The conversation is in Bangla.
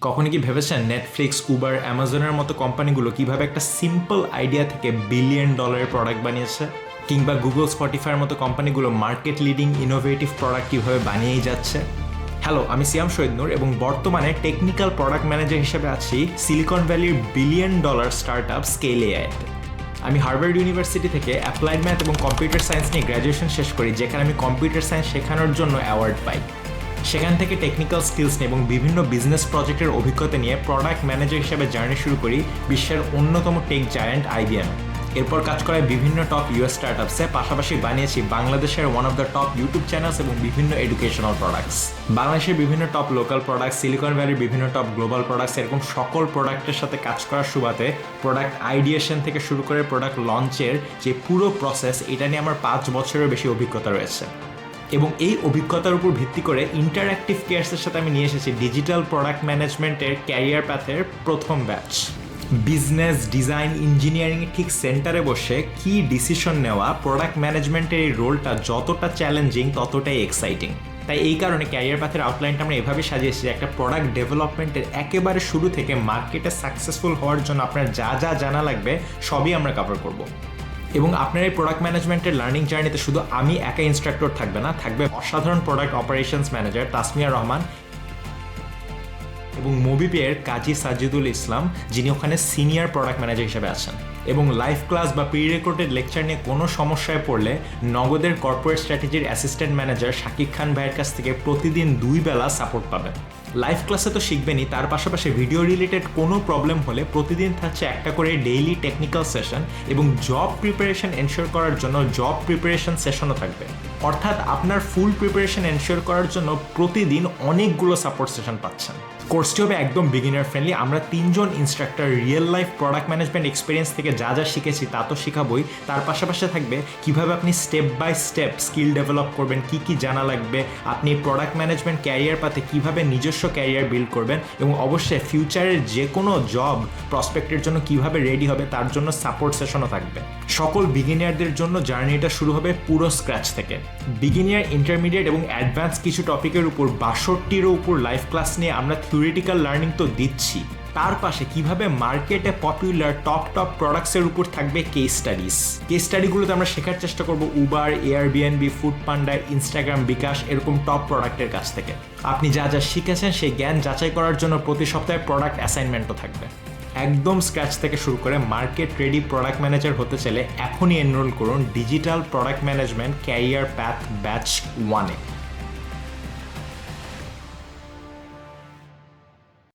কখনো কি ভেবেছেন নেটফ্লিক্স, উবার, অ্যামাজনের মতো কোম্পানিগুলো কিভাবে একটা সিম্পল আইডিয়া থেকে বিলিয়ন ডলারের প্রোডাক্ট বানিয়েছে? কিংবা গুগল, স্পটিফাইয়ের মতো কোম্পানিগুলো মার্কেট লিডিং ইনোভেটিভ প্রোডাক্ট কীভাবে বানিয়েই যাচ্ছে? হ্যালো, আমি সিয়াম শহীদ নূর এবং বর্তমানে টেকনিক্যাল প্রোডাক্ট ম্যানেজার হিসেবে আছি সিলিকন ভ্যালির billion dollar start up scale এআইতে। আমি হার্ভার্ড ইউনিভার্সিটি থেকে অ্যাপ্লাইড ম্যাথ এবং কম্পিউটার সায়েন্স নিয়ে গ্র্যাজুয়েশন শেষ করি, যেখানে আমি কম্পিউটার সায়েন্স শেখানোর জন্য অ্যাওয়ার্ড পাই। সেখান থেকে টেকনিক্যাল স্কিলস নিয়ে এবং বিভিন্ন বিজনেস প্রজেক্টের অভিজ্ঞতা নিয়ে প্রোডাক্ট ম্যানেজার হিসেবে জার্নি শুরু করি বিশ্বের অন্যতম টেক জায়ান্ট আইবিএম। এরপর কাজ করায় বিভিন্ন টপ ইউএস স্টার্টআপসে, পাশাপাশি বানিয়েছি বাংলাদেশের one of the top YouTube channels এবং বিভিন্ন এডুকেশনাল প্রোডাক্টস। বাংলাদেশের বিভিন্ন টপ লোকাল প্রোডাক্টস, সিলিকন ভ্যালির বিভিন্ন টপ গ্লোবাল প্রোডাক্টস, এরকম সকল প্রোডাক্টের সাথে কাজ করার সুবাদে প্রোডাক্ট আইডিয়েশন থেকে শুরু করে প্রোডাক্ট লঞ্চের যে পুরো প্রসেস, এটা নিয়ে আমার 5 বছরের বেশি অভিজ্ঞতা রয়েছে। এবং এই অভিজ্ঞতার উপর ভিত্তি করে ইন্টারঅ্যাক্টিভ কেয়ার্সের সাথে আমি নিয়ে এসেছি ডিজিটাল প্রোডাক্ট ম্যানেজমেন্টের ক্যারিয়ার প্যাথের প্রথম ব্যাচ। বিজনেস, ডিজাইন, ইঞ্জিনিয়ারিংয়ের ঠিক সেন্টারে বসে কি ডিসিশন নেওয়া, প্রোডাক্ট ম্যানেজমেন্টের এই রোলটা যতটা চ্যালেঞ্জিং ততটাই এক্সাইটিং। তাই এই কারণে ক্যারিয়ার প্যাথের আউটলাইনটা আমরা এভাবে সাজিয়েছি যে একটা প্রোডাক্ট ডেভেলপমেন্টের একেবারে শুরু থেকে মার্কেটে সাকসেসফুল হওয়ার জন্য আপনার যা যা জানা লাগবে সবই আমরা কভার করব। এবং আপনার এই প্রোডাক্ট ম্যানেজমেন্টের লার্নিং জার্নিতে শুধু আমি একা ইনস্ট্রাক্টর থাকবে না, থাকবে অসাধারণ product operations manager Tasmia Rahman এবং মোবিপের কাজী সাজিদুল ইসলাম, যিনি ওখানে সিনিয়র প্রোডাক্ট ম্যানেজার হিসেবে আছেন। এবং লাইভ ক্লাস বা প্রি রেকর্ডেড লেকচার নিয়ে কোনো সমস্যায় পড়লে নগদের corporate স্ট্র্যাটেজির assistant manager Shakib Khan ভাইয়ের কাছ থেকে প্রতিদিন 2 বেলা সাপোর্ট পাবেন। লাইভ ক্লাসে তো শিখবেনই, তার পাশাপাশি ভিডিও রিলেটেড কোনো প্রবলেম হলে প্রতিদিন থাকছে একটা করে ডেইলি টেকনিক্যাল সেশন এবং জব প্রিপারেশন এনশিওর করার জন্য জব প্রিপারেশন সেশনও থাকবে। অর্থাৎ আপনার ফুল প্রিপারেশন এনশিওর করার জন্য প্রতিদিন অনেকগুলো সাপোর্ট সেশন পাচ্ছেন। কোর্সটি হবে একদম বিগিনার ফ্রেন্ডলি। আমরা 3 জন instructor real life product management experience থেকে যা যা শিখেছি তা তো শেখাবই, তার পাশাপাশি থাকবে কিভাবে আপনি step by step skill develop করবেন, কি কি জানা লাগবে, আপনি প্রোডাক্ট ম্যানেজমেন্ট ক্যারিয়ার পাতে কিভাবে নিজস্ব ক্যারিয়ার বিল্ড করবেন এবং অবশ্যই ফিউচারের যে কোনো জব প্রসপেক্টের জন্য কিভাবে রেডি হবে তার জন্য সাপোর্ট সেশনও থাকবে। সকল বিগিনিয়ারদের জন্য জার্নিটা শুরু হবে পুরো স্ক্র্যাচ থেকে। বিগিনিয়ার, ইন্টারমিডিয়েট এবং অ্যাডভান্স কিছু টপিকের উপর 62টিরও উপর লাইভ ক্লাস নিয়ে আমরা থিওরিটিক্যাল লার্নিং তো দিচ্ছি, তার পাশে কিভাবে মার্কেটে পপুলার টপ প্রোডাক্টসের উপর থাকবে কেস স্টাডিজ। কেস স্টাডিগুলোতে আমরা শেখার চেষ্টা করব উবার, এয়ারবিএনবি, ফুড পান্ডা, ইনস্টাগ্রাম, বিকাশ এরকম টপ প্রোডাক্টের কাছ থেকে। আপনি যা যা শিখেছেন সেই জ্ঞান যাচাই করার জন্য প্রতি সপ্তাহে প্রোডাক্ট অ্যাসাইনমেন্টও থাকবে। একদম স্ক্র্যাচ থেকে শুরু করে মার্কেট রেডি প্রোডাক্ট ম্যানেজার হতে চাইলে এখনই এনরোল করুন digital product management career path batch 1-এ।